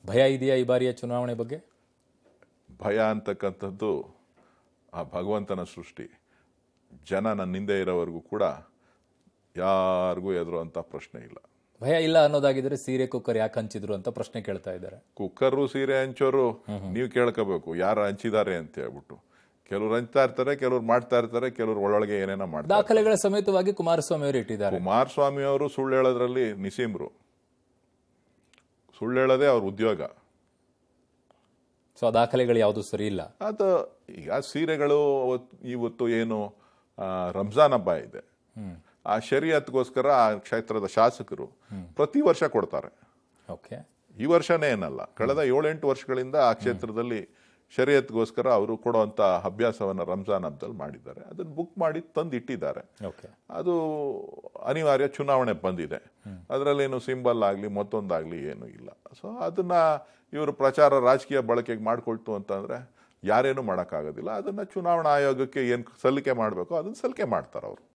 ಭಯ ಇದೆಯಾ ಈ ಬಾರಿಯ ಚುನಾವಣೆ ಬಗ್ಗೆ? ಭಯ ಅಂತಕ್ಕಂಥದ್ದು ಆ ಭಗವಂತನ ಸೃಷ್ಟಿ. ಜನ ನನ್ನಿಂದೆ ಇರೋವರೆಗೂ ಕೂಡ ಯಾರಿಗೂ ಎದುರುವಂಥ ಪ್ರಶ್ನೆ ಇಲ್ಲ. ಭಯ ಇಲ್ಲ ಅನ್ನೋದಾಗಿದ್ರೆ ಸೀರೆ ಕುಕ್ಕರ್ ಯಾಕೆ ಹಂಚಿದ್ರು ಅಂತ ಪ್ರಶ್ನೆ ಕೇಳ್ತಾ ಇದ್ದಾರೆ. ಕುಕ್ಕರು ಸೀರೆ ಹಂಚೋರು ನೀವು ಕೇಳ್ಕೋಬೇಕು ಯಾರು ಹಂಚಿದ್ದಾರೆ ಅಂತ ಹೇಳ್ಬಿಟ್ಟು. ಕೆಲವ್ರು ಹಂಚ್ತಾ ಇರ್ತಾರೆ, ಕೆಲವ್ರು ಮಾಡ್ತಾ ಇರ್ತಾರೆ, ಕೆಲವ್ರು ಒಳೊಳಗೆ ಏನೇನೋ ಮಾಡ್ತಾರೆ. ದಾಖಲೆಗಳ ಸಮೇತವಾಗಿ ಕುಮಾರಸ್ವಾಮಿ ಅವರು ಇಟ್ಟಿದ್ದಾರೆ. ಕುಮಾರಸ್ವಾಮಿ ಅವರು ಸುಳ್ಳು ಹೇಳೋದ್ರಲ್ಲಿ ನಿಸೀಮ್ರು. ಸುಳ್ಳು ಹೇಳೋದೇ ಅವ್ರ ಉದ್ಯೋಗ. ಸೊ ಆ ದಾಖಲೆಗಳು ಯಾವುದು ಸರಿ ಇಲ್ಲ. ಅದು ಈಗ ಸೀರೆಗಳು ಇವತ್ತು ಏನು ರಂಜಾನ್ ಹಬ್ಬ ಇದೆ, ಆ ಶರೀಅತ್ಗೋಸ್ಕರ ಆ ಕ್ಷೇತ್ರದ ಶಾಸಕರು ಪ್ರತಿ ವರ್ಷ ಕೊಡ್ತಾರೆ. ಓಕೆ, ಈ ವರ್ಷನೇ ಏನಲ್ಲ, ಕಳೆದ 7-8 ವರ್ಷಗಳಿಂದ ಆ ಕ್ಷೇತ್ರದಲ್ಲಿ ಶರೀಅತ್ಗೋಸ್ಕರ ಅವರು ಕೊಡುವಂತ ಅಭ್ಯಾಸವನ್ನು ರಂಜಾನ್ ಹಬ್ಬದಲ್ಲಿ ಮಾಡಿದ್ದಾರೆ. ಅದನ್ನು ಬುಕ್ ಮಾಡಿ ತಂದು ಇಟ್ಟಿದ್ದಾರೆ. ಅದು ಅನಿವಾರ್ಯ, ಚುನಾವಣೆ ಬಂದಿದೆ, ಅದರಲ್ಲೇನು ಸಿಂಬಲ್ ಆಗಲಿ ಮತ್ತೊಂದಾಗಲಿ ಏನೂ ಇಲ್ಲ. ಸೊ ಅದನ್ನ ಇವರು ಪ್ರಚಾರ ರಾಜಕೀಯ ಬಳಕೆಗೆ ಮಾಡಿಕೊಳ್ತು ಅಂತಂದ್ರೆ ಯಾರೇನು ಮಾಡೋಕ್ಕಾಗೋದಿಲ್ಲ. ಅದನ್ನ ಚುನಾವಣಾ ಆಯೋಗಕ್ಕೆ ಏನು ಸಲ್ಲಿಕೆ ಮಾಡಬೇಕು ಅದನ್ನ ಸಲ್ಲಿಕೆ ಮಾಡ್ತಾರೆ ಅವರು.